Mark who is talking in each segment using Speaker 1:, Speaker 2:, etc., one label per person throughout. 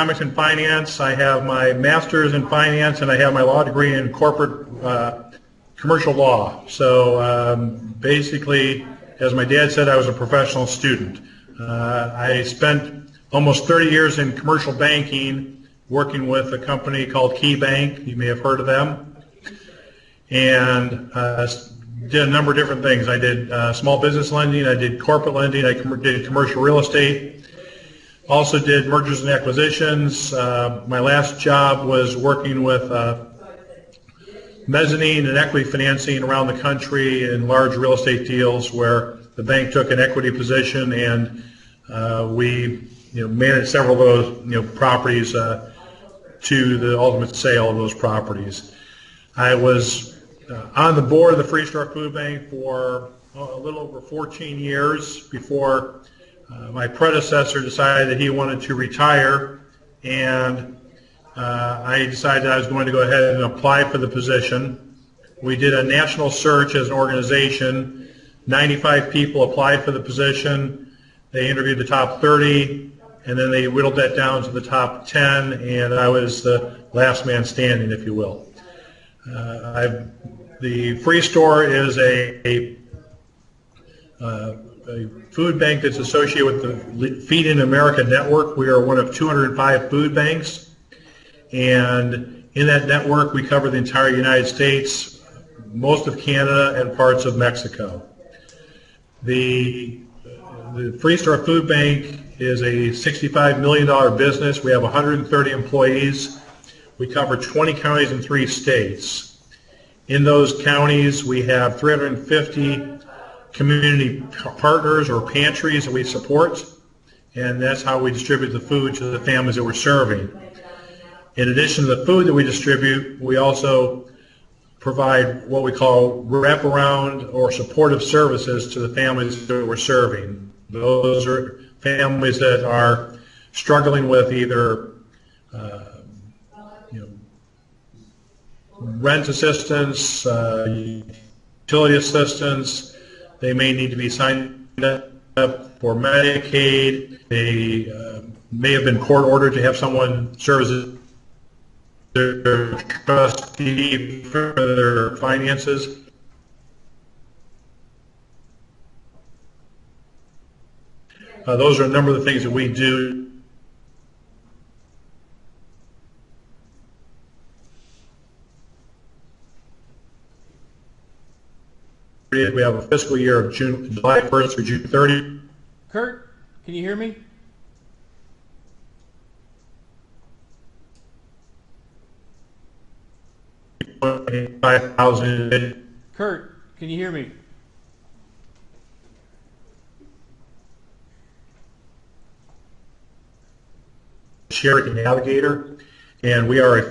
Speaker 1: economics and finance. I have my master's in finance, and I have my law degree in corporate commercial law. So basically, as my dad said, I was a professional student. I spent almost 30 years in commercial banking, working with a company called Key Bank. You may have heard of them. And did a number of different things. I did small business lending, I did corporate lending, I did commercial real estate, also did mergers and acquisitions. My last job was working with mezzanine and equity financing around the country in large real estate deals where the bank took an equity position, and we managed several of those properties to the ultimate sale of those properties. I was on the board of the Freestar Food Bank for a little over 14 years before my predecessor decided that he wanted to retire, and I decided I was going to go ahead and apply for the position. We did a national search as an organization. 95 people applied for the position. They interviewed the top 30, and then they whittled that down to the top 10, and I was the last man standing, if you will. The Freestar is a food bank that's associated with the Feed in America network. We are one of 205 food banks, and in that network we cover the entire United States, most of Canada, and parts of Mexico. The Freestar Food Bank is a $65 million business. We have 130 employees. We cover 20 counties in 3 states. In those counties, we have 350 community partners or pantries that we support, and that's how we distribute the food to the families that we're serving. In addition to the food that we distribute, we also provide what we call wraparound or supportive services to the families that we're serving. Those are families that are struggling with either rent assistance, utility assistance. They may need to be signed up for Medicaid. They may have been court ordered to have someone serve as their trustee for their finances. Those are a number of the things that we do. We have a fiscal year of July 1st through June 30th.
Speaker 2: Kurt, can you hear me? Kurt, can you hear me?
Speaker 1: Charity Navigator, and we are a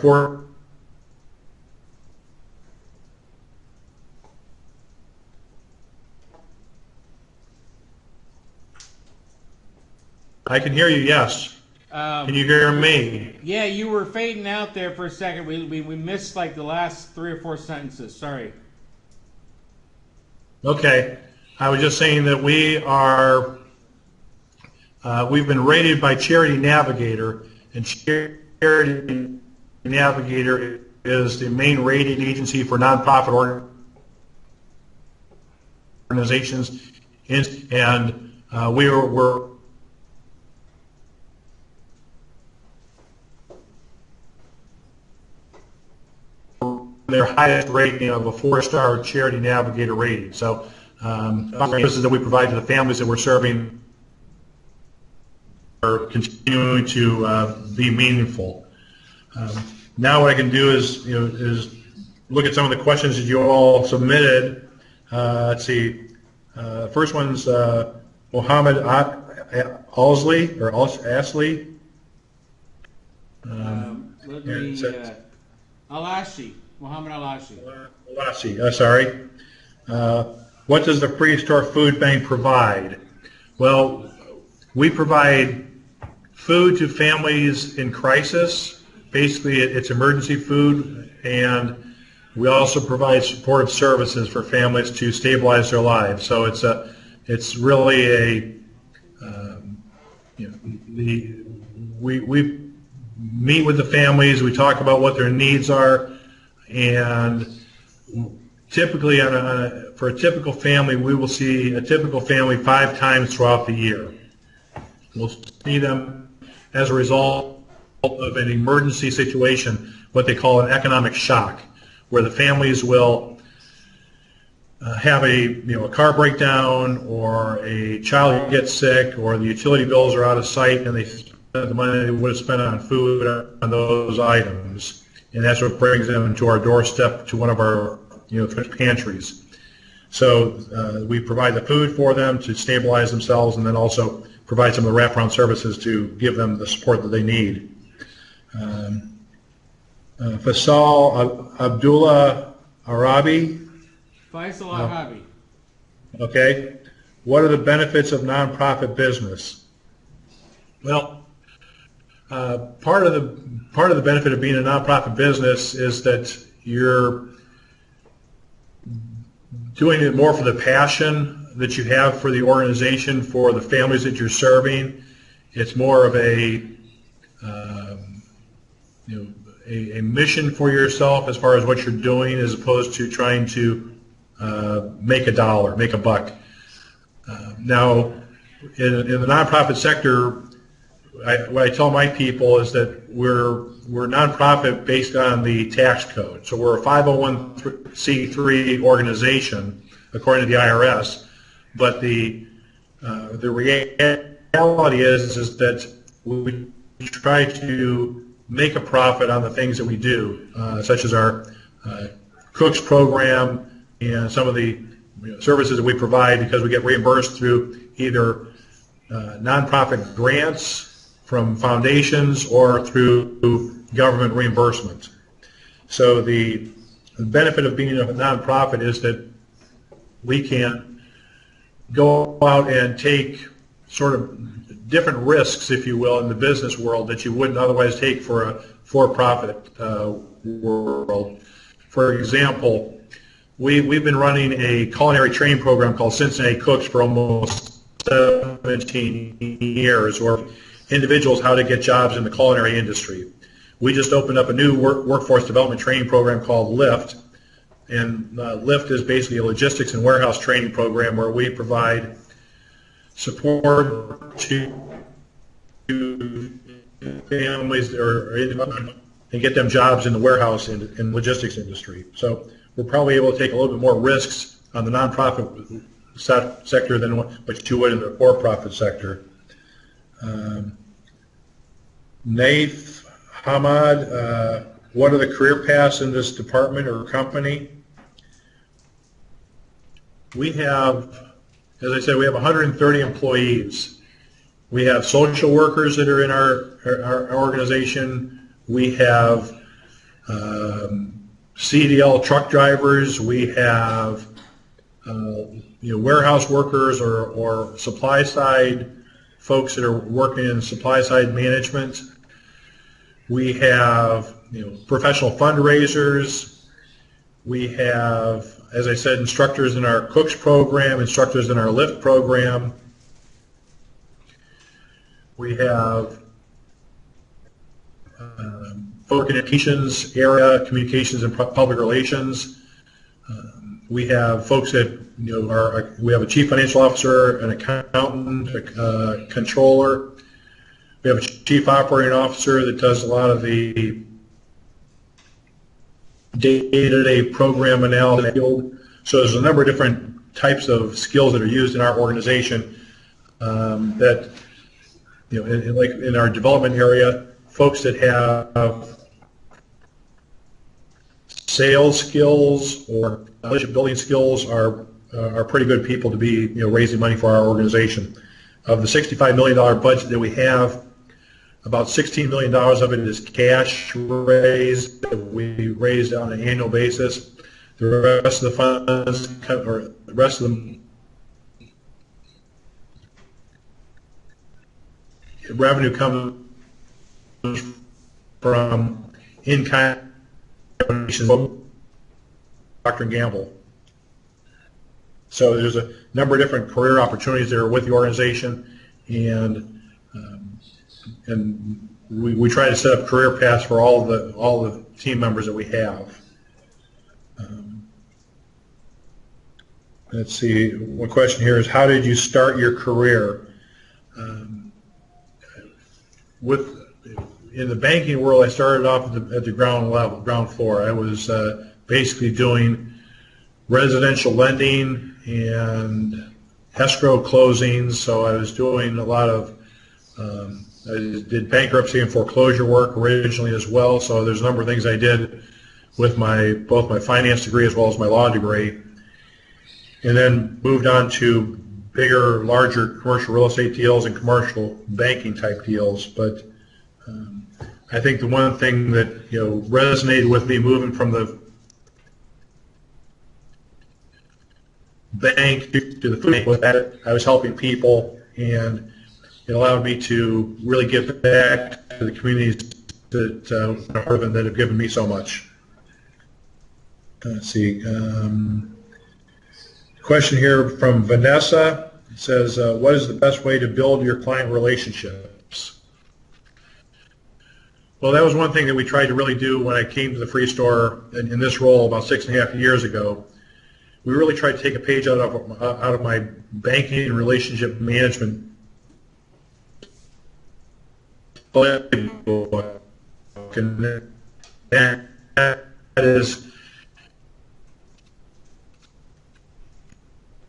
Speaker 1: I can hear you, yes. Can you hear me?
Speaker 2: Yeah, you were fading out there for a second. We missed like the last 3 or 4 sentences. Sorry.
Speaker 1: Okay. I was just saying that we are, we've been rated by Charity Navigator, and Charity Navigator is the main rating agency for nonprofit organizations, and we're their highest rating of a 4-star Charity Navigator rating. So services that we provide to the families that we're serving are continuing to be meaningful. Now what I can do is look at some of the questions that you all submitted. Let's see. First one's Mohammed Alsley or Ashley.
Speaker 2: Alashi. Muhammad Alashi.
Speaker 1: Alashi, sorry. What does the Freestar Food Bank provide? Well, we provide food to families in crisis. Basically, it's emergency food, and we also provide supportive services for families to stabilize their lives. So it's really a we meet with the families, we talk about what their needs are, and typically for a typical family, we will see a typical family 5 times throughout the year. We'll see them as a result of an emergency situation, what they call an economic shock, where the families will have a car breakdown, or a child gets sick, or the utility bills are out of sight, and they spend the money they would have spent on food on those items, and that's what brings them to our doorstep to one of our pantries. So we provide the food for them to stabilize themselves, and then also provide some of the wraparound services to give them the support that they need. Faisal Abdullah Arabi.
Speaker 2: Faisal Arabi.
Speaker 1: Okay. What are the benefits of nonprofit business? Well, part of the benefit of being a nonprofit business is that you're doing it more for the passion that you have for the organization, for the families that you're serving. It's more of a mission for yourself as far as what you're doing, as opposed to trying to make a dollar, make a buck. Now, in the nonprofit sector, what I tell my people is that we're nonprofit based on the tax code. So we're a 501c3 organization according to the IRS. But the reality is that we try to make a profit on the things that we do, such as our Cooks program and some of the services that we provide, because we get reimbursed through either nonprofit grants from foundations or through government reimbursement. So the benefit of being a nonprofit is that we can go out and take sort of different risks, if you will, in the business world that you wouldn't otherwise take for a for-profit world. For example, we've been running a culinary training program called Cincinnati Cooks for almost 17 years, or individuals how to get jobs in the culinary industry. We just opened up a new workforce development training program called LIFT, and LIFT is basically a logistics and warehouse training program where we provide support to families and get them jobs in the warehouse and logistics industry. So we're probably able to take a little bit more risks on the nonprofit sector than what you would in the for-profit sector. Naif Hamad, what are the career paths in this department or company? We have, as I said, we have 130 employees. We have social workers that are in our organization. We have CDL truck drivers. We have warehouse workers or supply side folks that are working in supply side management. We have professional fundraisers. We have, as I said, instructors in our Cooks program, instructors in our LIFT program. We have folk in communications area, communications and public relations. We have folks that we have a chief financial officer, an accountant, a controller. We have a chief operating officer that does a lot of the day-to-day program analysis. So there's a number of different types of skills that are used in our organization that, like in our development area, folks that have sales skills or relationship building skills are pretty good people to be raising money for our organization. Of the $65 million budget that we have, about $16 million of it is cash raised that we raised on an annual basis. The rest of the funds, or the rest of the revenue comes from in-kind donations, Procter & Gamble. So there's a number of different career opportunities there with the organization, and we try to set up career paths for all the team members that we have. Let's see. One question here is, how did you start your career? In the banking world, I started off at the ground floor. I was basically doing residential lending and escrow closings. So I was doing a lot of I did bankruptcy and foreclosure work originally as well. So there's a number of things I did with both my finance degree as well as my law degree, and then moved on to bigger, larger commercial real estate deals and commercial banking type deals. But I think the one thing that resonated with me moving from the bank to the food bank was that I was helping people, and it allowed me to really give back to the communities that have given me so much. Let's see. Question here from Vanessa. It says, what is the best way to build your client relationships? Well, that was one thing that we tried to really do when I came to the Free Store in this role about 6.5 years ago. We really tried to take a page out of my banking and relationship management playbook. And that is,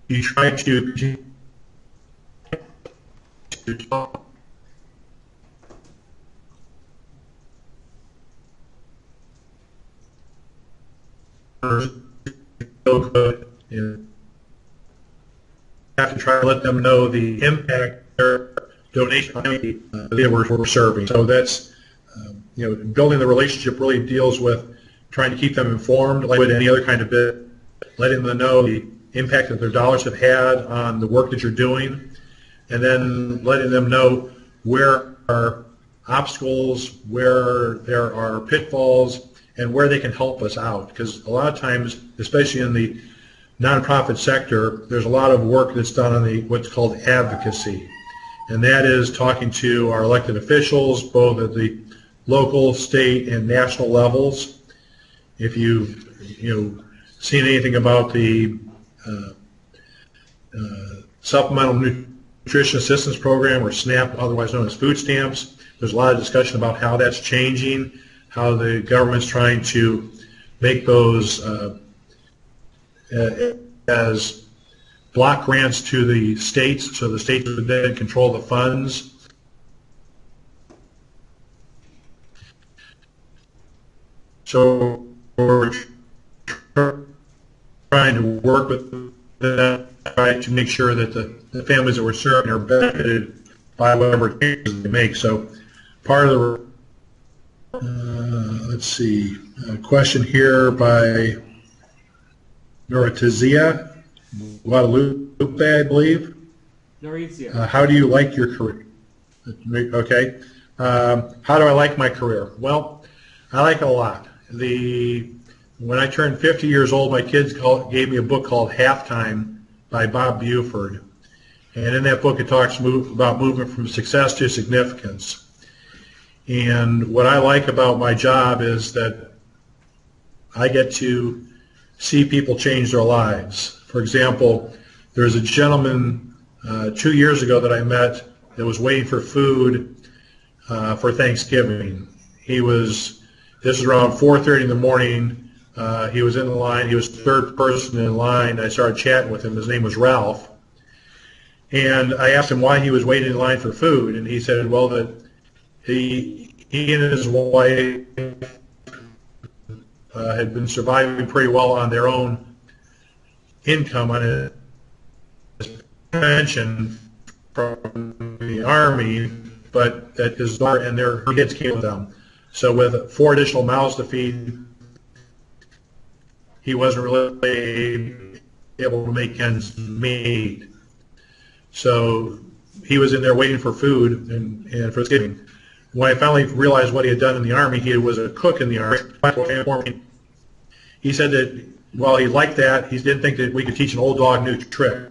Speaker 1: you try to talk so good. You have to try to let them know the impact their donation they were serving. So that's building the relationship really deals with trying to keep them informed, like with any other kind of bit, letting them know the impact that their dollars have had on the work that you're doing, and then letting them know where are obstacles, where there are pitfalls, and where they can help us out. Because a lot of times, especially in the nonprofit sector, there's a lot of work that's done on what's called advocacy. And that is talking to our elected officials, both at the local, state, and national levels. If you've seen anything about the Supplemental Nutrition Assistance Program, or SNAP, otherwise known as food stamps, there's a lot of discussion about how that's changing, how the government's trying to make those as block grants to the states, so the states would then control the funds. So we're trying to work with them, try to make sure that the families that we're serving are benefited by whatever changes they make. So part of the let's see, a question here by Noratizia Guadalupe, I believe.
Speaker 2: Norizia.
Speaker 1: How do you like your career? Okay. How do I like my career? Well, I like it a lot. When I turned 50 years old, my kids gave me a book called Halftime by Bob Buford. And in that book, it talks about movement from success to significance. And what I like about my job is that I get to see people change their lives. For example, there's a gentleman 2 years ago that I met that was waiting for food for Thanksgiving. This was around 4:30 in the morning. He was in the line. He was the third person in line. I started chatting with him. His name was Ralph. And I asked him why he was waiting in line for food. And he said, well, that he and his wife had been surviving pretty well on their own income, on his pension from the Army, but that his daughter and their kids came with them. So with 4 additional mouths to feed, he wasn't really able to make ends meet. So he was in there waiting for food and for Thanksgiving. When I finally realized what he had done in the Army, he was a cook in the Army. He said that while he liked that, he didn't think that we could teach an old dog new tricks.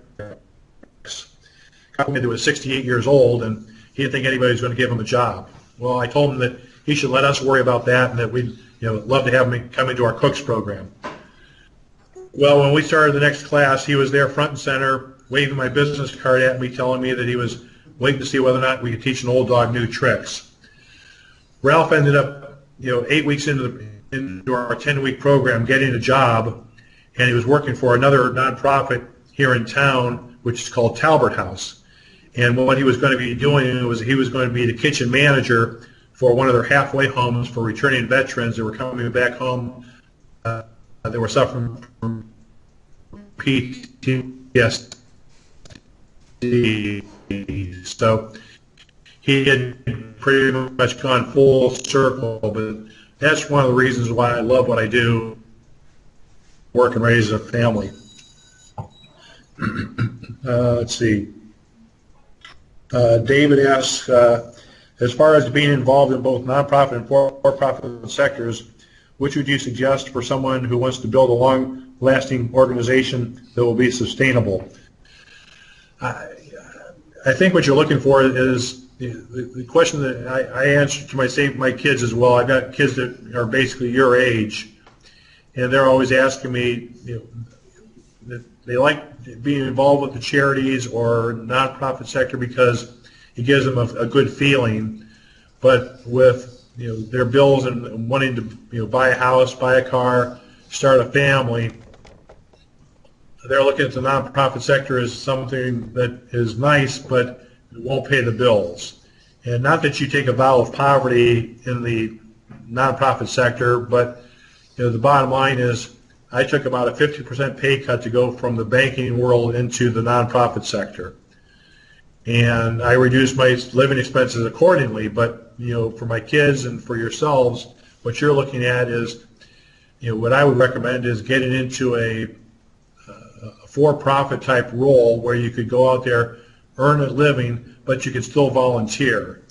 Speaker 1: He was 68 years old, and he didn't think anybody was going to give him a job. Well, I told him that he should let us worry about that, and that we'd love to have him come into our cooks program. Well, when we started the next class, he was there front and center, waving my business card at me, telling me that he was waiting to see whether or not we could teach an old dog new tricks. Ralph ended up, 8 weeks into our 10-week program, getting a job, and he was working for another nonprofit here in town, which is called Talbert House. And what he was going to be doing was he was going to be the kitchen manager for one of their halfway homes for returning veterans that were coming back home. They were suffering from PTSD. So he had pretty much gone full circle, but that's one of the reasons why I love what I do, work and raise a family. Let's see. David asks, as far as being involved in both nonprofit and for-profit sectors, which would you suggest for someone who wants to build a long-lasting organization that will be sustainable? I think what you're looking for is the question that I answer to my kids as well. I've got kids that are basically your age, and they're always asking me, that they like being involved with the charities or nonprofit sector because it gives them a good feeling. But with their bills and wanting to buy a house, buy a car, start a family, they're looking at the nonprofit sector as something that is nice, but it won't pay the bills. And not that you take a vow of poverty in the nonprofit sector, but the bottom line is I took about a 50% pay cut to go from the banking world into the nonprofit sector. And I reduced my living expenses accordingly, but for my kids and for yourselves, what you're looking at is, what I would recommend is getting into a for-profit type role where you could go out there, earn a living, but you could still volunteer.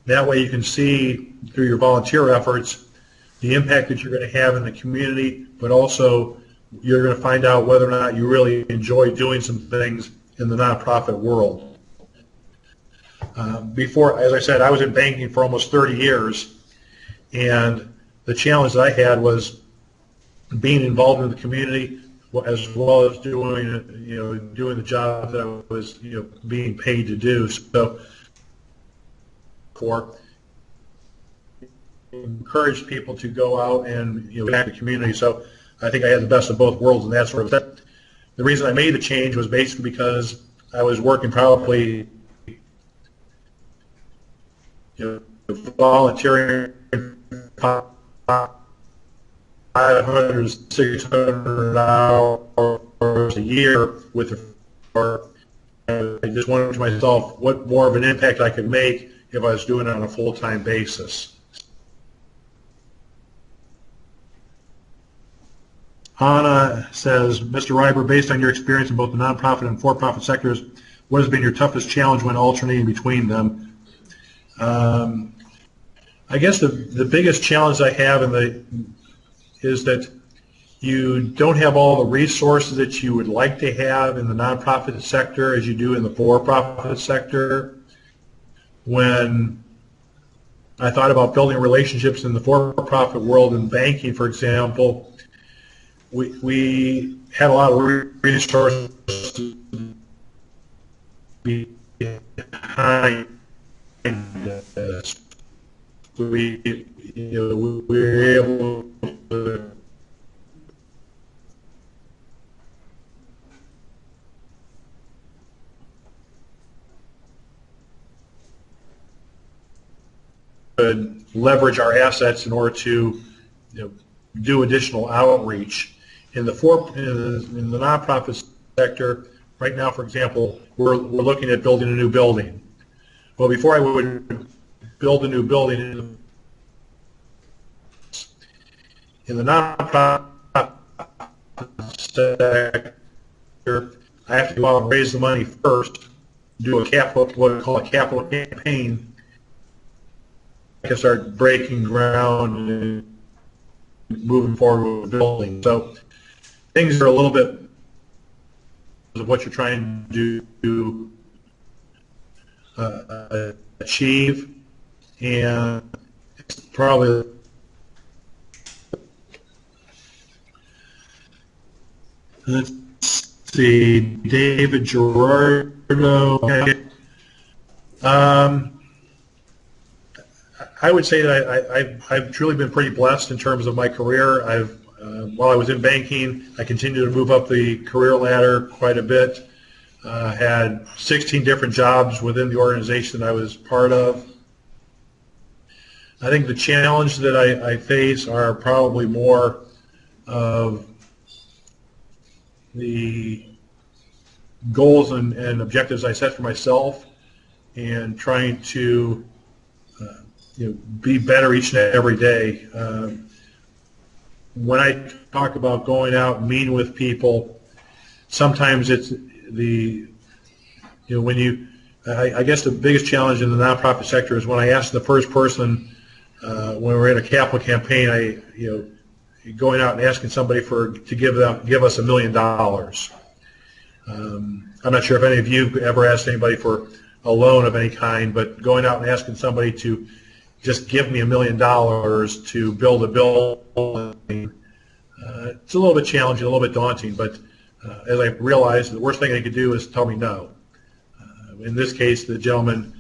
Speaker 1: That way you can see through your volunteer efforts the impact that you're going to have in the community, but also you're going to find out whether or not you really enjoy doing some things in the nonprofit world. Before, as I said, I was in banking for almost 30 years, and the challenge that I had was being involved in the community as well as doing the job that I was being paid to do. So, encourage people to go out and back the community. So I think I had the best of both worlds in that sort of thing. The reason I made the change was basically because I was working probably volunteering 500, 600 hours a year with I just wondered to myself what more of an impact I could make if I was doing it on a full-time basis. Anna says, Mr. Reiber, based on your experience in both the nonprofit and for-profit sectors, what has been your toughest challenge when alternating between them? I guess the biggest challenge I have is that you don't have all the resources that you would like to have in the nonprofit sector as you do in the for-profit sector. When I thought about building relationships in the for-profit world in banking, for example, we had a lot of resources behind us. We were able to leverage our assets in order to do additional outreach. In the nonprofit sector, right now, for example, we're looking at building a new building. Well, before I would build a new building in the nonprofit sector, I have to go out and raise the money first, do what we call a capital campaign. I can start breaking ground and moving forward with the building. So things are a little bit of what you're trying to achieve. and it's probably, let's see, David Gerardo. Okay. I would say that I've truly been pretty blessed in terms of my career. While I was in banking, I continued to move up the career ladder quite a bit. Had 16 different jobs within the organization that I was part of. I think the challenge that I face are probably more of the goals and objectives I set for myself, and trying to be better each and every day. When I talk about going out and meeting with people, sometimes it's I guess the biggest challenge in the nonprofit sector is when I ask the first person, when we're in a capital campaign, going out and asking somebody to give us $1 million. I'm not sure if any of you ever asked anybody for a loan of any kind, but going out and asking somebody to just give me $1 million to build a building, it's a little bit challenging, a little bit daunting, but as I realized, the worst thing they could do is tell me no. In this case, the gentleman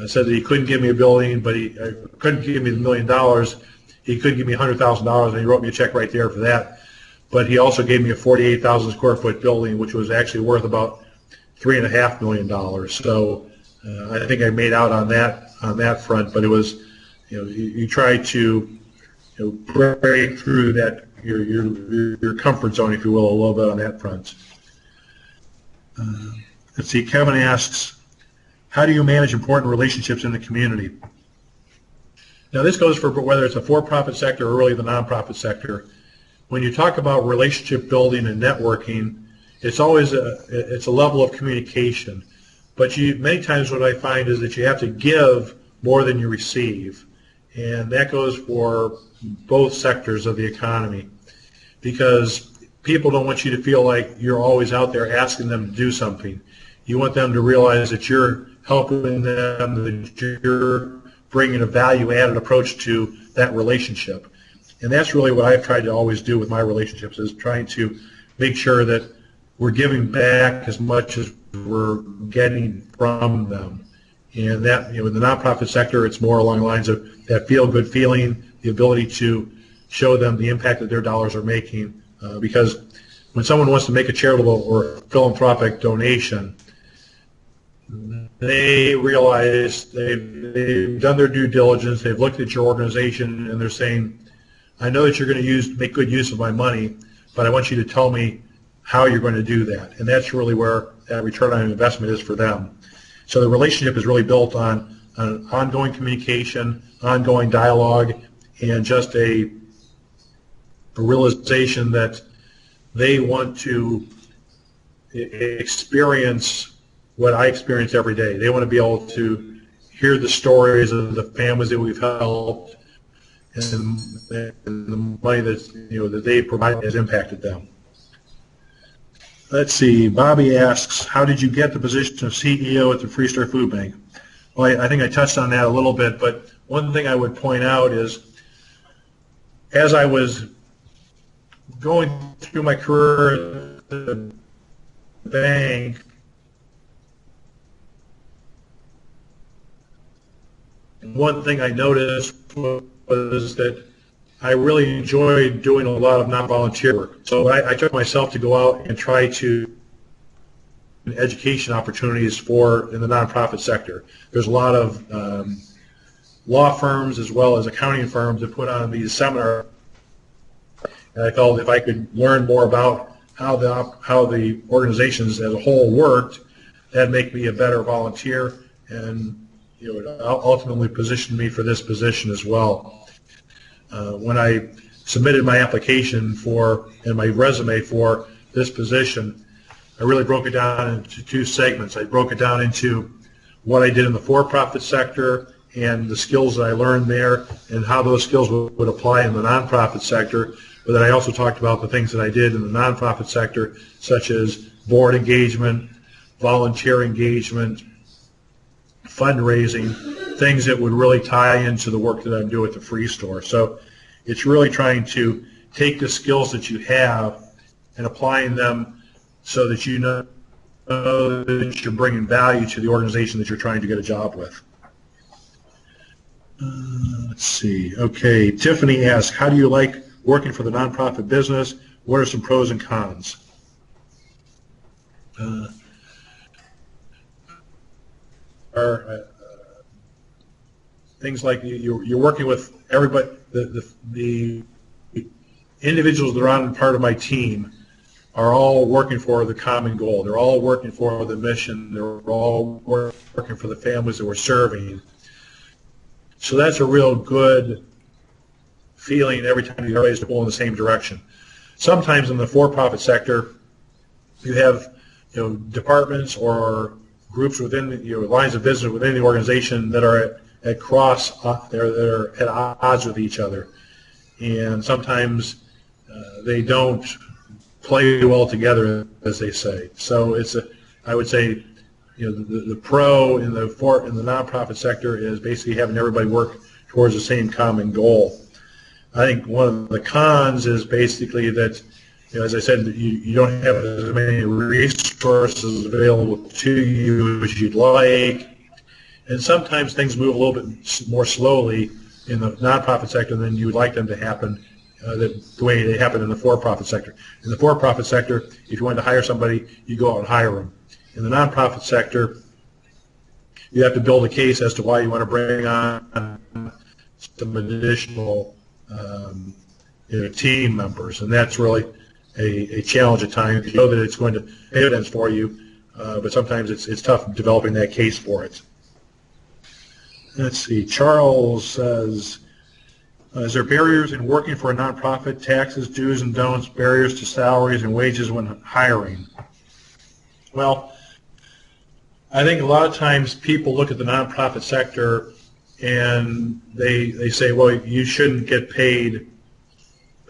Speaker 1: said that he couldn't give me a building, but he couldn't give me the $1 million. He could give me $100,000, and he wrote me a check right there for that. But he also gave me a 48,000 square foot building, which was actually worth about $3.5 million. So I think I made out on that front. But it was, you try to break through that your comfort zone, if you will, a little bit on that front. Let's see. Kevin asks, how do you manage important relationships in the community? Now, this goes for whether it's a for-profit sector or really the nonprofit sector. When you talk about relationship building and networking, it's always it's a level of communication. But many times what I find is that you have to give more than you receive. And that goes for both sectors of the economy, because people don't want you to feel like you're always out there asking them to do something. You want them to realize that you're helping them, that you're bringing a value-added approach to that relationship. And that's really what I've tried to always do with my relationships, is trying to make sure that we're giving back as much as we're getting from them. And that, in the nonprofit sector, it's more along the lines of that feel-good feeling, the ability to show them the impact that their dollars are making. Because when someone wants to make a charitable or philanthropic donation, they realize they've done their due diligence, they've looked at your organization, and they're saying, I know that you're going to make good use of my money, but I want you to tell me how you're going to do that. And that's really where that return on investment is for them. So the relationship is really built on ongoing communication, ongoing dialogue, and just a realization that they want to experience what I experience every day. They want to be able to hear the stories of the families that we've helped, and the money that they provide has impacted them. Let's see. Bobby asks, how did you get the position of CEO at the Freestar Food Bank? Well, I think I touched on that a little bit, but one thing I would point out is, as I was going through my career at the bank, one thing I noticed was that I really enjoyed doing a lot of non-volunteer work. So I took myself to go out and try to education opportunities in the nonprofit sector. There's a lot of law firms as well as accounting firms that put on these seminars, and I felt if I could learn more about how the organizations as a whole worked, that'd make me a better volunteer, and it ultimately positioned me for this position as well. When I submitted my application and my resume for this position, I really broke it down into two segments. I broke it down into what I did in the for-profit sector and the skills that I learned there and how those skills would apply in the nonprofit sector. But then I also talked about the things that I did in the nonprofit sector, such as board engagement, volunteer engagement, fundraising, things that would really tie into the work that I'm doing at the Free Store. So it's really trying to take the skills that you have and applying them so that you know that you're bringing value to the organization that you're trying to get a job with. Let's see. Okay, Tiffany asks, how do you like working for the nonprofit business? What are some pros and cons? Things like you're working with everybody, the individuals that are on part of my team are all working for the common goal. They're all working for the mission. They're all working for the families that we're serving. So that's a real good feeling every time everybody's pulling in the same direction. Sometimes in the for-profit sector, you have departments or groups within lines of business within the organization that are they're at odds with each other, and sometimes they don't play well together, as they say. So I would say, the pro in the nonprofit sector is basically having everybody work towards the same common goal. I think one of the cons is basically that, as I said, you don't have as many resources available to you as you'd like, and sometimes things move a little bit more slowly in the nonprofit sector than you would like them to happen, the way they happen in the for-profit sector. In the for-profit sector, if you wanted to hire somebody, you go out and hire them. In the nonprofit sector, you have to build a case as to why you want to bring on some additional team members, and that's really a challenge at times. You know that it's going to pay dividends for you, but sometimes it's tough developing that case for it. Let's see. Charles says, is there barriers in working for a nonprofit? Taxes, do's and don'ts, barriers to salaries and wages when hiring? Well, I think a lot of times people look at the nonprofit sector and they say, well, you shouldn't get paid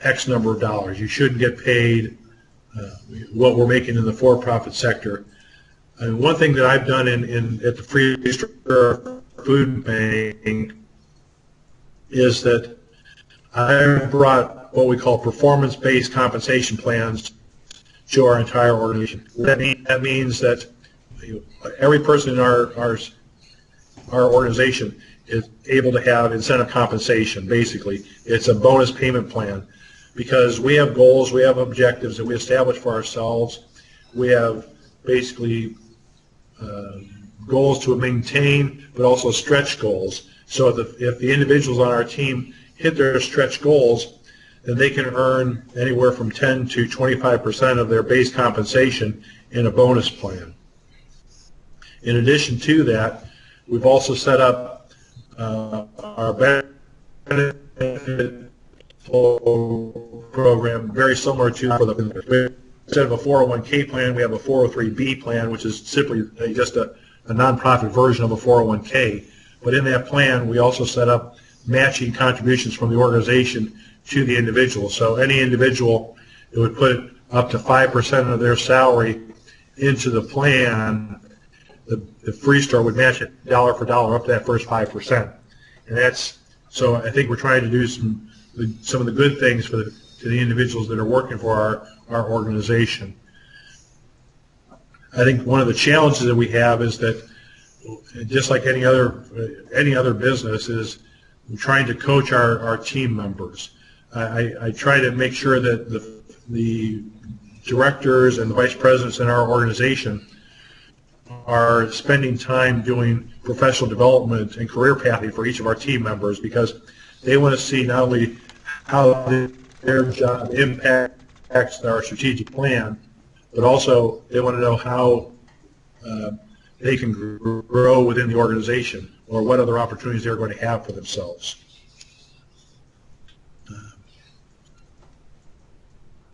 Speaker 1: X number of dollars. You shouldn't get paid what we're making in the for-profit sector. And one thing that I've done at the Free Store Food Bank is that I brought what we call performance-based compensation plans to our entire organization. That means that every person in our organization is able to have incentive compensation. Basically, it's a bonus payment plan because we have goals, we have objectives that we establish for ourselves. We have basically goals to maintain, but also stretch goals. So if the individuals on our team hit their stretch goals, then they can earn anywhere from 10 to 25% of their base compensation in a bonus plan. In addition to that, we've also set up our benefit program very similar to instead of a 401k plan, we have a 403b plan, which is simply just a nonprofit version of a 401k. But in that plan, we also set up matching contributions from the organization to the individual. So any individual that would put up to 5% of their salary into the plan, the Free Store would match it dollar for dollar up to that first 5%. And that's, so I think we're trying to do some of the good things to the individuals that are working for our organization. I think one of the challenges that we have is that, just like any other business, is trying to coach our team members. I try to make sure that the directors and the vice presidents in our organization are spending time doing professional development and career pathing for each of our team members, because they want to see not only how their job impacts our strategic plan, but also they want to know how they can grow within the organization, or what other opportunities they're going to have for themselves.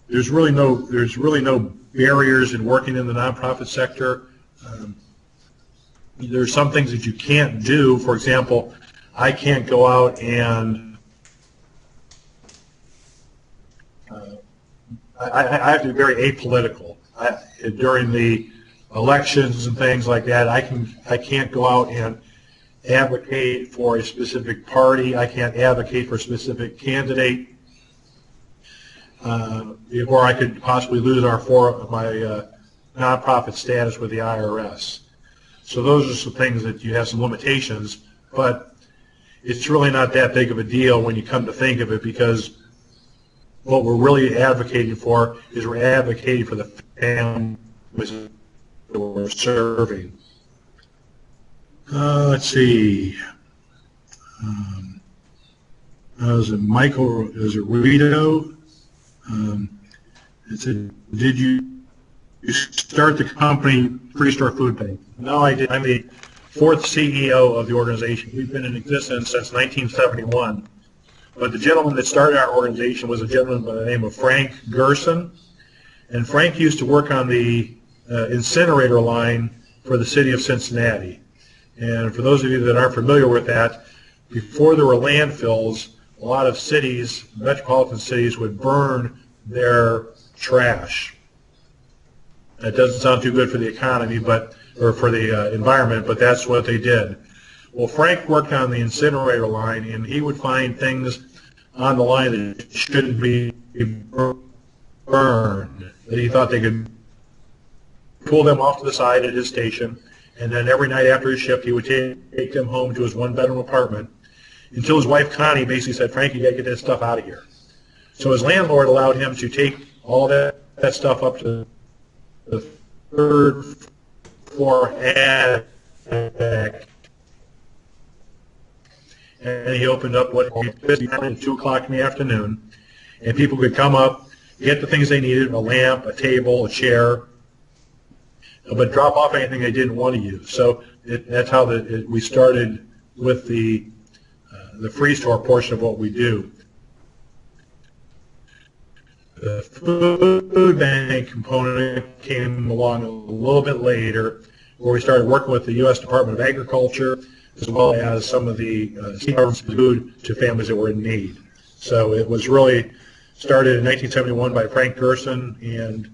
Speaker 1: There's really no barriers in working in the nonprofit sector. There's some things that you can't do. For example, I can't go out and I have to be very apolitical during the elections and things like that. I can't go out advocate for a specific party. I can't advocate for a specific candidate. Or I could possibly lose my nonprofit status with the IRS. So those are some things that you have some limitations, but it's really not that big of a deal when you come to think of it, because what we're really advocating for is we're advocating for the families that we're serving. Let's see. Is it Michael? Is it Rito? It said, did you start the company Free Store Food Bank? No, I did. I'm the fourth CEO of the organization. We've been in existence since 1971. But the gentleman that started our organization was a gentleman by the name of Frank Gerson. And Frank used to work on the incinerator line for the city of Cincinnati. And for those of you that aren't familiar with that, before there were landfills, a lot of cities, metropolitan cities, would burn their trash. That doesn't sound too good for the economy, or for the environment, but that's what they did. Well, Frank worked on the incinerator line, and he would find things on the line that shouldn't be burned, that he thought they could pull them off to the side at his station, and then every night after his shift, he would take them home to his one-bedroom apartment, until his wife Connie basically said, Frank, you got to get that stuff out of here. So his landlord allowed him to take all that stuff up to the third floor attic, and he opened up what at 2 o'clock in the afternoon, and people could come up, get the things they needed, a lamp, a table, a chair, but drop off anything they didn't want to use. So that's how we started with the free store portion of what we do. The food bank component came along a little bit later, where we started working with the U.S. Department of Agriculture, as well as some of the food to families that were in need. So it was really started in 1971 by Frank Gerson, and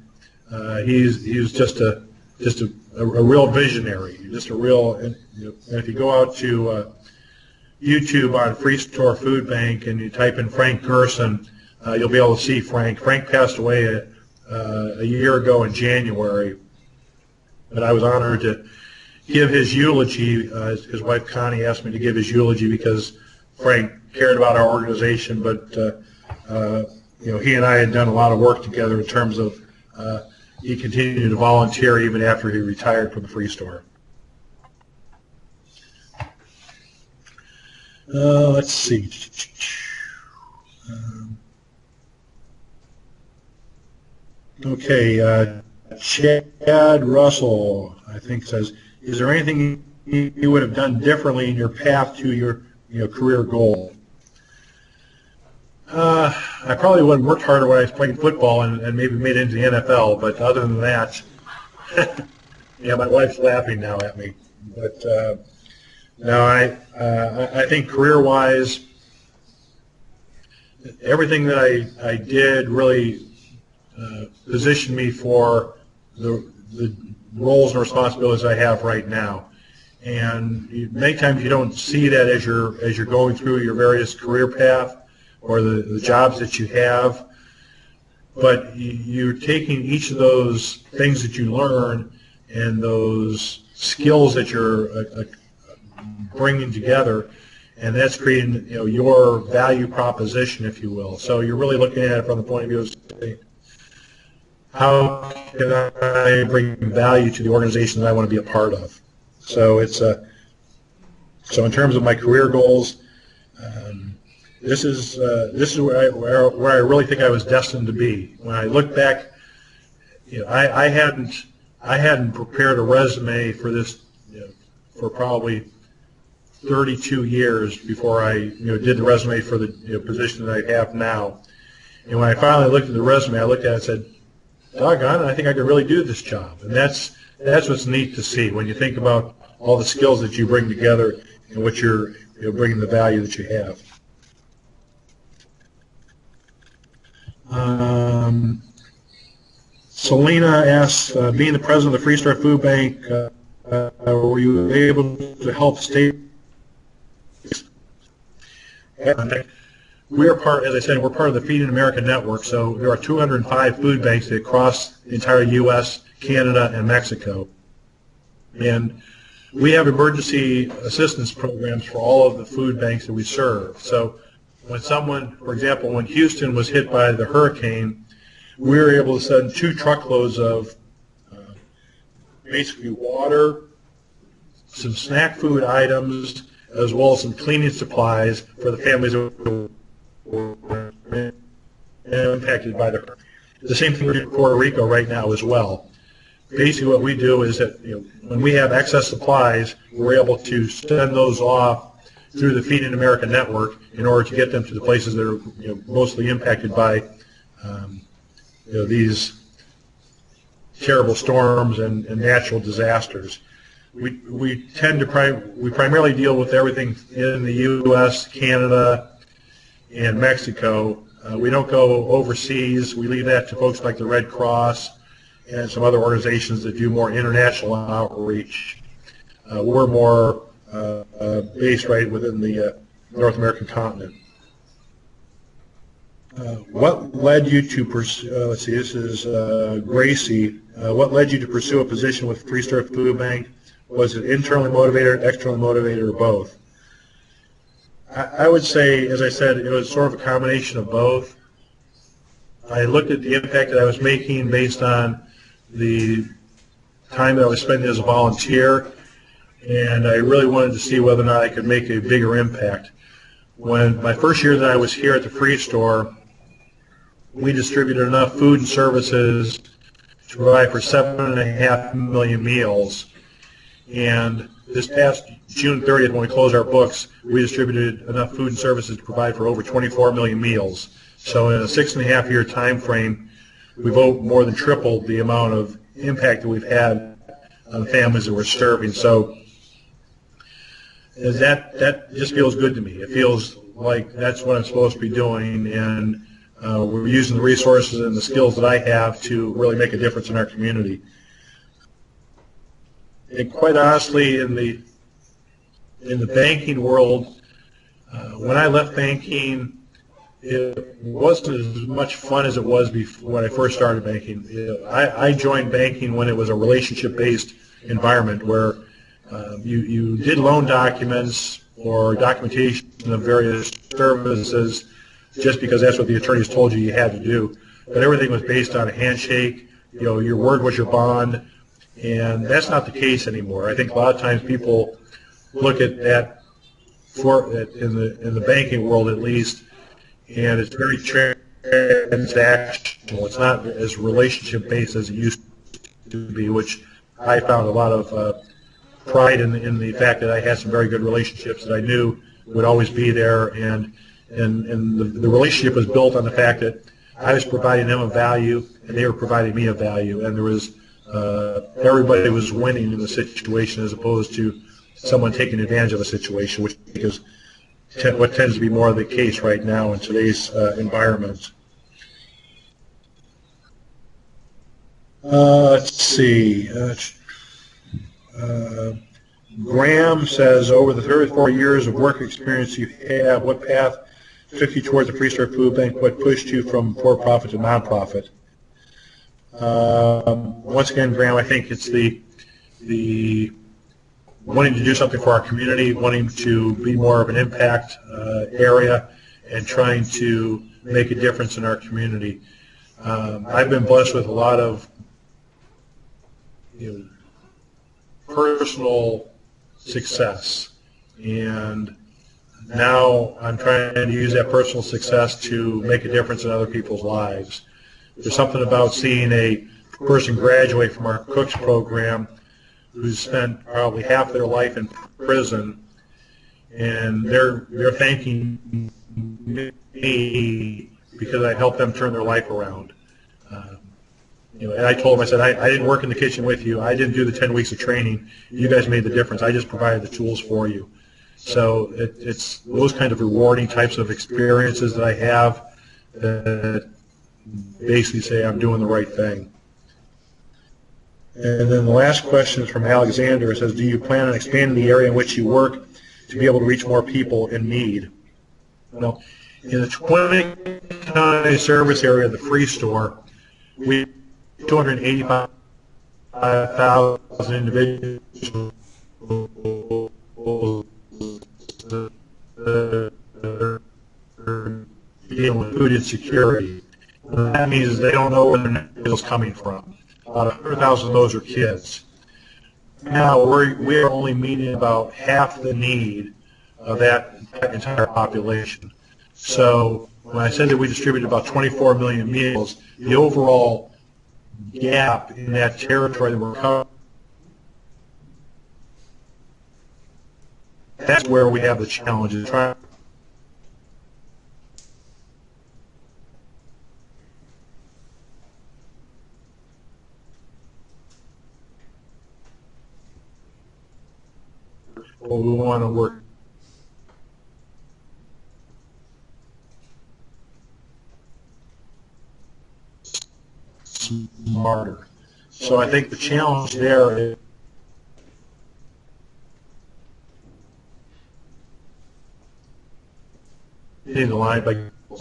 Speaker 1: he was just a real visionary, just a real. And if you go out to YouTube on Free Store Food Bank and you type in Frank Gerson, you'll be able to see Frank. Frank passed away a year ago in January, but I was honored to give his eulogy. His wife Connie asked me to give his eulogy because Frank cared about our organization, but he and I had done a lot of work together in terms of he continued to volunteer even after he retired from the Free Store. Let's see. Okay, Chad Russell, I think, says, is there anything you would have done differently in your path to your career goal? I probably would have worked harder when I was playing football and maybe made it into the NFL, but other than that, yeah, my wife's laughing now at me. But no, I think career-wise, everything that I did really positioned me for the roles and responsibilities I have right now. And many times you don't see that as you're going through your various career path or the jobs that you have, but you're taking each of those things that you learn and those skills that you're bringing together, and that's creating your value proposition, if you will. So you're really looking at it from the point of view of saying, how can I bring value to the organization that I want to be a part of? So it's so in terms of my career goals, this is where I really think I was destined to be. When I look back, I hadn't prepared a resume for this for probably 32 years before I did the resume for the position that I have now. And when I finally looked at the resume, I looked at it and said, doggone it, I think I could really do this job. And that's what's neat to see when you think about all the skills that you bring together and what you're bringing the value that you have. Selena asks, being the president of the Free Store Food Bank, were you able to help state We are part, as I said, we're part of the Feeding America network, so there are 205 food banks across the entire U.S., Canada, and Mexico. And we have emergency assistance programs for all of the food banks that we serve. So when someone, for example, when Houston was hit by the hurricane, we were able to send 2 truckloads of basically water, some snack food items, as well as some cleaning supplies for the families that were impacted by the hurricane. The same thing we do in Puerto Rico right now as well. Basically what we do is that when we have excess supplies, we're able to send those off through the Feeding America network in order to get them to the places that are mostly impacted by these terrible storms and natural disasters. We tend to we primarily deal with everything in the U.S., Canada, and Mexico. We don't go overseas. We leave that to folks like the Red Cross and some other organizations that do more international outreach. We're more based right within the North American continent. What led you to pursue, let's see, this is Gracie. What led you to pursue a position with Free Star Food Bank? Was it internally motivated, externally motivated, or both? I would say, as I said, it was sort of a combination of both. I looked at the impact that I was making based on the time that I was spending as a volunteer, and I really wanted to see whether or not I could make a bigger impact. When my first year that I was here at the Free Store, we distributed enough food and services to provide for 7.5 million meals. And this past June 30th, when we closed our books, we distributed enough food and services to provide for over 24 million meals. So in a 6.5-year time frame, we've more than tripled the amount of impact that we've had on families that we're serving. So that just feels good to me. It feels like that's what I'm supposed to be doing, and we're using the resources and the skills that I have to really make a difference in our community. And quite honestly, in the banking world, when I left banking, it wasn't as much fun as it was before when I first started banking. I joined banking when it was a relationship-based environment where you did loan documents or documentation of various services just because that's what the attorneys told you had to do. But everything was based on a handshake. Your word was your bond. And that's not the case anymore. I think a lot of times people look at that in the banking world at least, and it's very transactional. It's not as relationship based as it used to be, which I found a lot of pride in the fact that I had some very good relationships that I knew would always be there, and the relationship was built on the fact that I was providing them a value and they were providing me a value, and there was everybody was winning in the situation as opposed to someone taking advantage of a situation, which is what tends to be more of the case right now in today's environment. Let's see. Graham says, over the 34 years of work experience you have, what path took you towards the Free Star Food Bank? What pushed you from for-profit to nonprofit? Once again, Graham, I think it's the wanting to do something for our community, wanting to be more of an impact area, and trying to make a difference in our community. I've been blessed with a lot of personal success, and now I'm trying to use that personal success to make a difference in other people's lives. There's something about seeing a person graduate from our Cooks program who's spent probably half their life in prison, and they're thanking me because I helped them turn their life around. And I told them, I said, I didn't work in the kitchen with you. I didn't do the 10 weeks of training. You guys made the difference. I just provided the tools for you. So it's those kind of rewarding types of experiences that I have that basically say I'm doing the right thing. And then the last question is from Alexander. It says, do you plan on expanding the area in which you work to be able to reach more people in need? Well, in the 20 county service area of the Free Store, we have 285,000 individuals dealing with food insecurity. What that means is they don't know where their next meal is coming from. About 100,000 of those are kids. Now we are only meeting about half the need of that entire population. So when I said that we distributed about 24 million meals, the overall gap in that territory that we're covering, that's where we have the challenge. Is trying we want to work smarter. So I think the challenge there is in the line by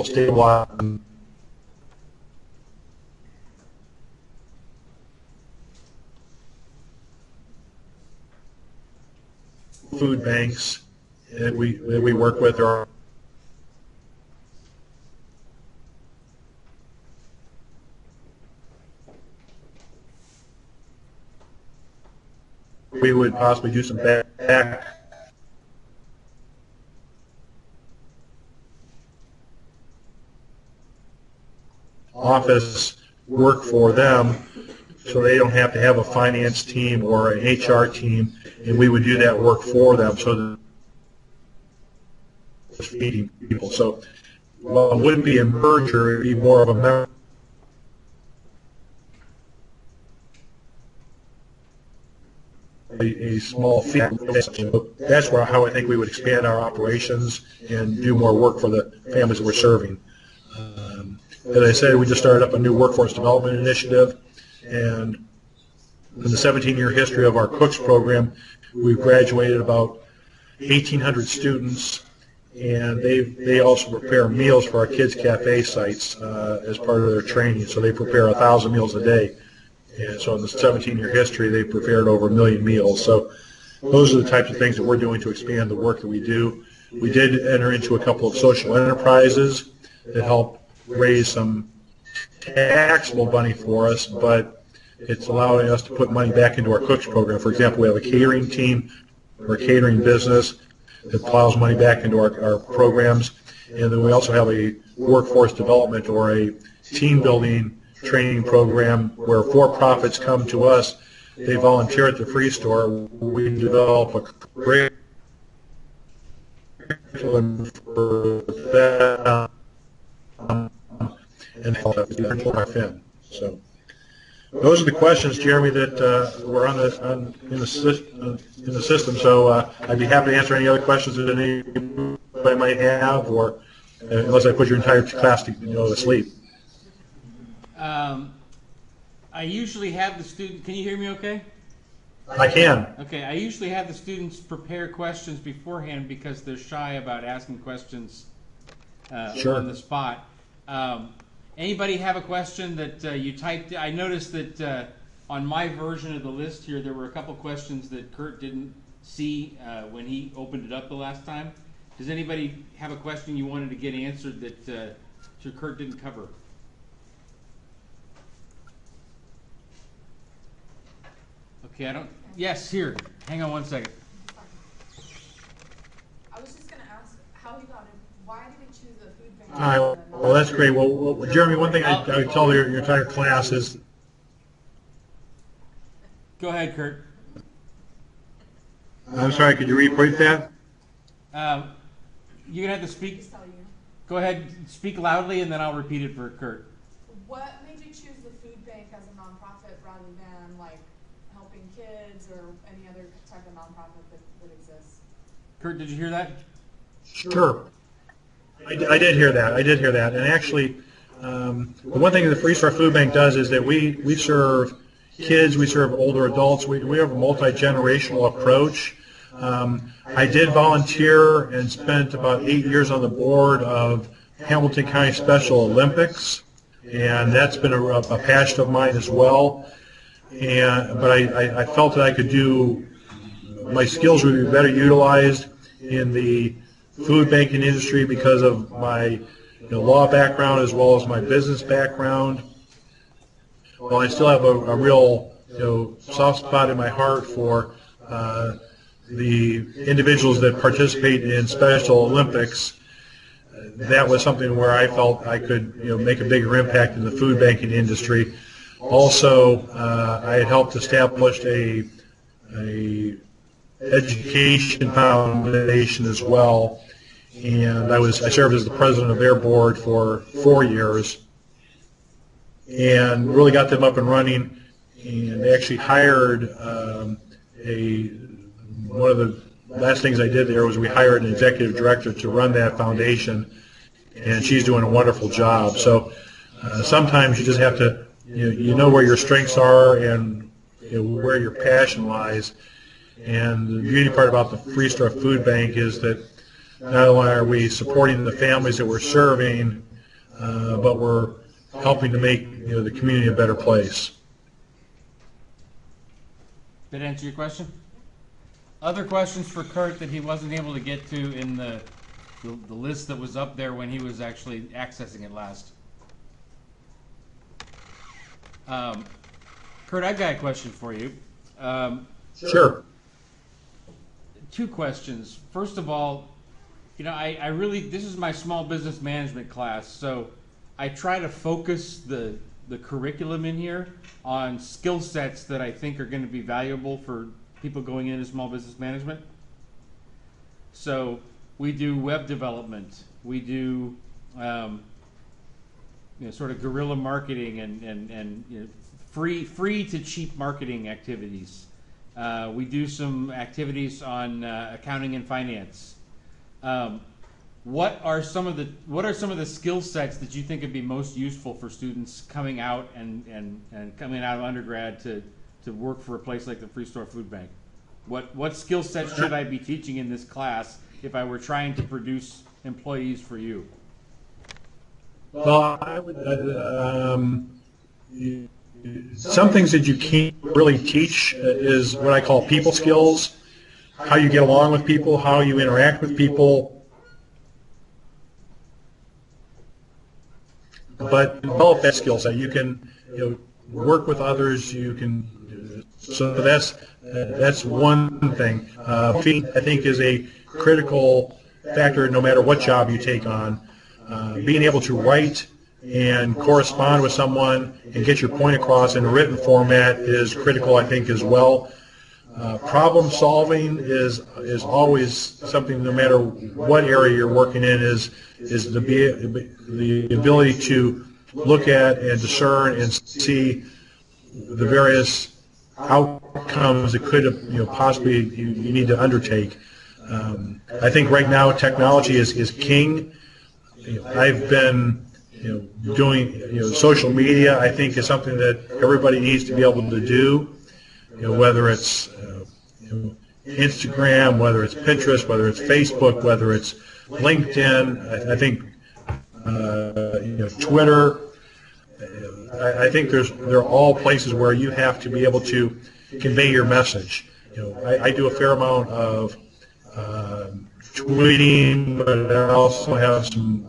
Speaker 1: stabilizing food banks that we work with are we would possibly do some back office work for them so they don't have to have a finance team or an HR team, and we would do that work for them so that it's feeding people. So while it wouldn't be a merger, it would be more of a member. A small fee. That's how I think we would expand our operations and do more work for the families that we're serving. As I said, we just started up a new workforce development initiative, and in the 17-year history of our Cooks program, we've graduated about 1,800 students, and they also prepare meals for our kids' cafe sites as part of their training. So they prepare 1,000 meals a day. And so in the 17-year history, they've prepared over 1 million meals. So those are the types of things that we're doing to expand the work that we do. We did enter into a couple of social enterprises that help raise some taxable money for us, but it's allowing us to put money back into our Cooks program. For example, we have a catering team or a catering business that plows money back into our programs. And then we also have a workforce development or a team building training program where for-profits come to us. They volunteer at the Free Store. We develop a curriculum for them and help them. So those are the questions, Jeremy, that were in the system. So I'd be happy to answer any other questions that anybody might have, or unless I put your entire class to sleep.
Speaker 2: I usually have the student. Can you hear me okay?
Speaker 1: I can.
Speaker 2: Okay, I usually have the students prepare questions beforehand because they're shy about asking questions
Speaker 1: Sure.
Speaker 2: on the spot. Anybody have a question that you typed? I noticed that on my version of the list here, there were a couple questions that Kurt didn't see when he opened it up the last time. Does anybody have a question you wanted to get answered that Kurt didn't cover? Okay, I don't. Yes, here. Hang on one second.
Speaker 3: I was just going to ask how he got it. Why did he choose the food bank?
Speaker 1: All right. Well, that's great. Well, Jeremy, one thing I tell your entire class is.
Speaker 2: Go ahead, Kurt.
Speaker 1: I'm sorry. Could you repeat that?
Speaker 2: You're gonna have to speak.
Speaker 3: Just tell you.
Speaker 2: Go ahead, speak loudly, and then I'll repeat it for Kurt.
Speaker 3: What made you choose the food bank as a nonprofit rather than like helping kids or any other type of nonprofit that exists?
Speaker 2: Kurt, did you hear that?
Speaker 1: Sure. I did hear that. And actually, the one thing that the Free Store Food Bank does is that we serve kids, we serve older adults. We have a multi-generational approach. I did volunteer and spent about 8 years on the board of Hamilton County Special Olympics, and that's been a passion of mine as well. But I felt that I could do, my skills would be better utilized in the food banking industry because of my law background as well as my business background. Well, I still have a real soft spot in my heart for the individuals that participate in Special Olympics. That was something where I felt I could make a bigger impact in the food banking industry. Also, I had helped establish a education foundation as well, and I served as the president of their board for 4 years, and really got them up and running. And they actually hired one of the last things I did there was we hired an executive director to run that foundation, and she's doing a wonderful job. So sometimes you just have to you know where your strengths are and where your passion lies. And the beauty part about the Free Store Food Bank is that not only are we supporting the families that we're serving, but we're helping to make the community a better place.
Speaker 2: Did that answer your question? Other questions for Kurt that he wasn't able to get to in the list that was up there when he was actually accessing it last? Kurt, I've got a question for you.
Speaker 1: Sure.
Speaker 2: 2 questions. First of all, I really, this is my small business management class, so I try to focus the curriculum in here on skill sets that I think are going to be valuable for people going into small business management. So we do web development, we do sort of guerrilla marketing and free to cheap marketing activities. We do some activities on accounting and finance. What are some of the skill sets that you think would be most useful for students coming out and coming out of undergrad to work for a place like the Free Store Food Bank? What skill sets should I be teaching in this class if I were trying to produce employees for you?
Speaker 1: Well, I would. Some things that you can't really teach is what I call people skills, how you get along with people, how you interact with people. But develop that skill set. You can work with others. You can. So that's one thing. Feeding, I think, is a critical factor no matter what job you take on. Being able to write and correspond with someone and get your point across in a written format is critical, I think, as well. Problem solving is always something, no matter what area you're working in, is the ability to look at and discern and see the various outcomes that could possibly you need to undertake. I think right now technology is king. I've been doing social media. I think is something that everybody needs to be able to do. Whether it's Instagram, whether it's Pinterest, whether it's Facebook, whether it's LinkedIn. I think Twitter. I think they're all places where you have to be able to convey your message. I do a fair amount of tweeting, but I also have some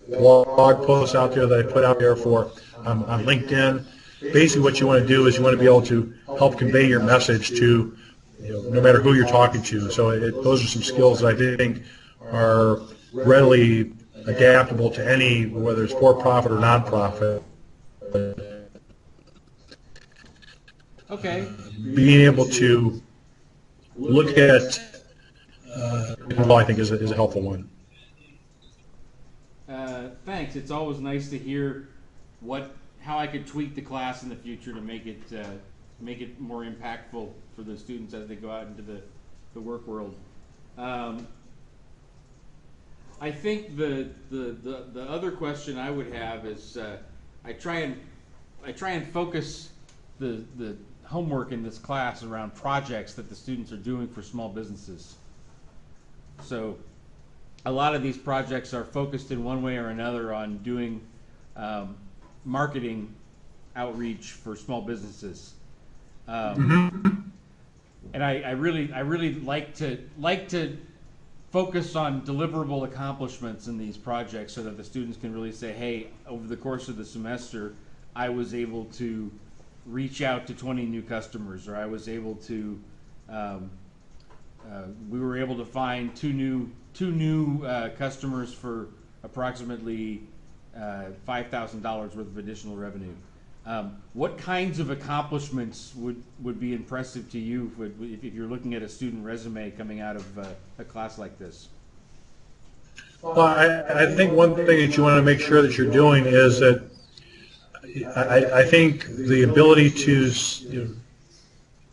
Speaker 1: blog posts out there that I put out there for on LinkedIn. Basically, what you want to do is you want to be able to help convey your message to no matter who you're talking to. So those are some skills that I think are readily adaptable to any, whether it's for-profit or non-profit.
Speaker 2: Okay.
Speaker 1: Being able to look at I think is a helpful one.
Speaker 2: Thanks. It's always nice to hear how I could tweak the class in the future to make it more impactful for the students as they go out into the work world. I think the other question I would have is I try and focus the homework in this class around projects that the students are doing for small businesses. So a lot of these projects are focused in one way or another on doing marketing outreach for small businesses. And I really like to focus on deliverable accomplishments in these projects so that the students can really say, hey, over the course of the semester, I was able to reach out to 20 new customers, or I was able to, we were able to find two new customers for approximately $5,000 worth of additional revenue. What kinds of accomplishments would be impressive to you if you're looking at a student resume coming out of a class like this?
Speaker 1: Well, I think one thing that you want to make sure that you're doing is that I think the ability to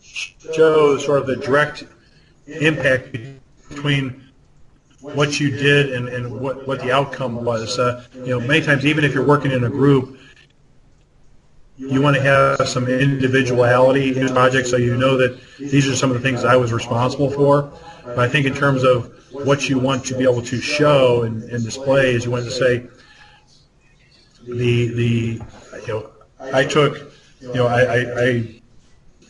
Speaker 1: show sort of the direct impact between what you did and what the outcome was. Many times, even if you're working in a group, you want to have some individuality in the project, so you know that these are some of the things I was responsible for. But I think in terms of what you want to be able to show and display is you want to say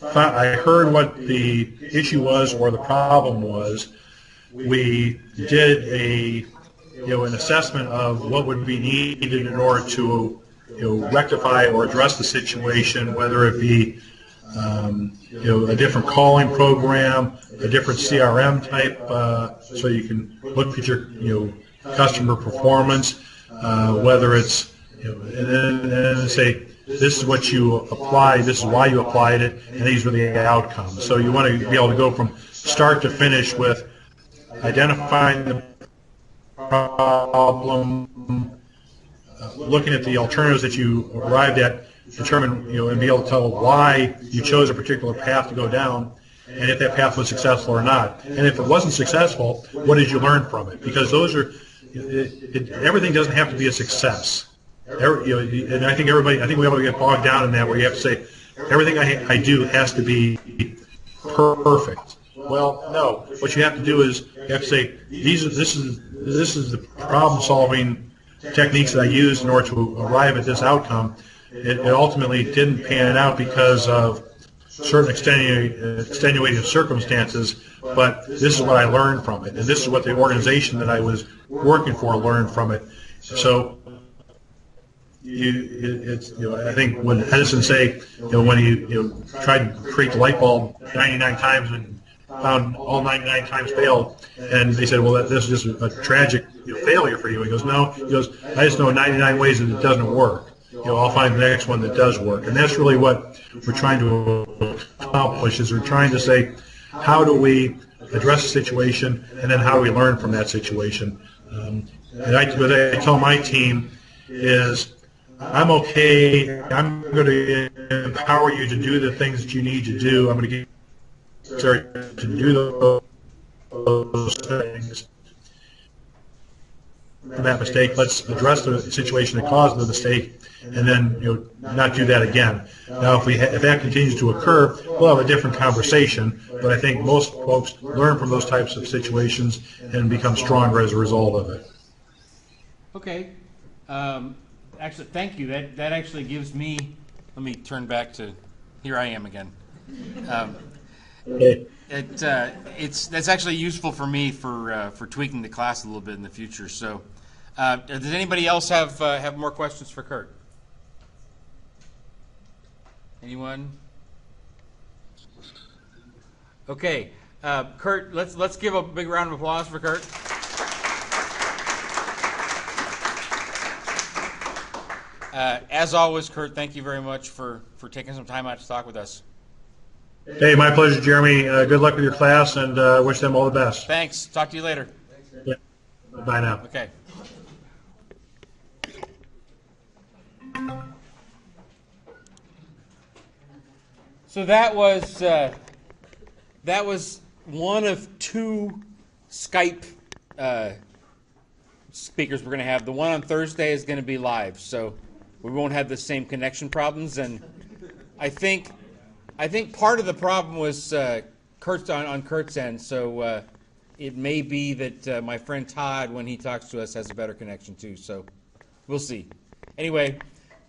Speaker 1: I heard what the issue was or the problem was. We did an assessment of what would be needed in order to rectify or address the situation, whether it be a different calling program, a different CRM type, so you can look at your customer performance, whether it's and then say this is what you applied, this is why you applied it, and these were the outcomes. So you want to be able to go from start to finish with identifying the problem, looking at the alternatives that you arrived at, determine, and be able to tell why you chose a particular path to go down, and if that path was successful or not. And if it wasn't successful, what did you learn from it? Because those are, everything doesn't have to be a success. And I think we all get bogged down in that, where you have to say, everything I do has to be perfect. Well, no. What you have to do is you have to say, this is the problem-solving techniques that I used in order to arrive at this outcome. It ultimately didn't pan out because of certain extenuating circumstances, but this is what I learned from it, and this is what the organization that I was working for learned from it. So I think when Edison say, when he tried to create the light bulb 99 times and found all 99 times failed, and they said, well, this is just a tragic failure for you. He goes, no. He goes, I just know 99 ways that it doesn't work. I'll find the next one that does work. And that's really what we're trying to accomplish, is we're trying to say, how do we address the situation, and then how do we learn from that situation? And what I tell my team is, I'm okay. I'm going to empower you to do the things that you need to do. I'm going to get you to do those things. From that mistake, let's address the situation that caused the mistake, and then not do that again. Now, if that continues to occur, we'll have a different conversation. But I think most folks learn from those types of situations and become stronger as a result of it.
Speaker 2: Okay. Actually, thank you. That actually gives me. Let me turn back to. Here I am again.
Speaker 1: Okay.
Speaker 2: That's actually useful for me for tweaking the class a little bit in the future. So, does anybody else have more questions for Kurt? Anyone? Okay, Kurt. Let's give a big round of applause for Kurt. As always, Kurt, thank you very much for taking some time out to talk with us.
Speaker 1: Hey, my pleasure, Jeremy. Good luck with your class, and wish them all the best.
Speaker 2: Thanks. Talk to you later.
Speaker 1: Yeah. Bye now.
Speaker 2: Okay. So that was one of two Skype speakers we're going to have. The one on Thursday is going to be live, so we won't have the same connection problems. And I think I think part of the problem was Kurt's on Kurt's end, so it may be that my friend Todd, when he talks to us, has a better connection too. So we'll see. Anyway,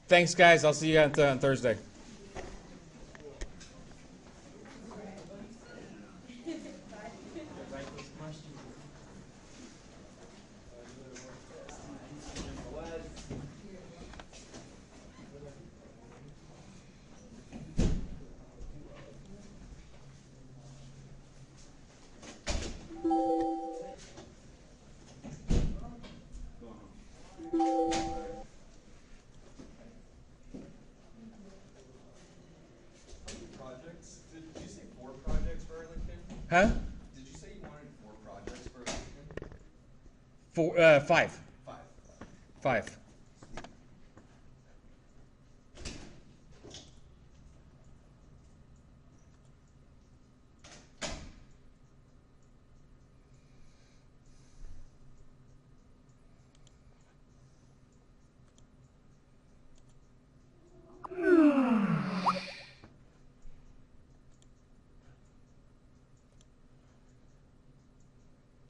Speaker 2: thanks, guys. I'll see you on Thursday.
Speaker 4: Projects? Did you say 4 projects for Arlington?
Speaker 2: Huh?
Speaker 4: Did you say you wanted 4 projects for Arlington?
Speaker 2: 5.
Speaker 4: 5.
Speaker 2: 5.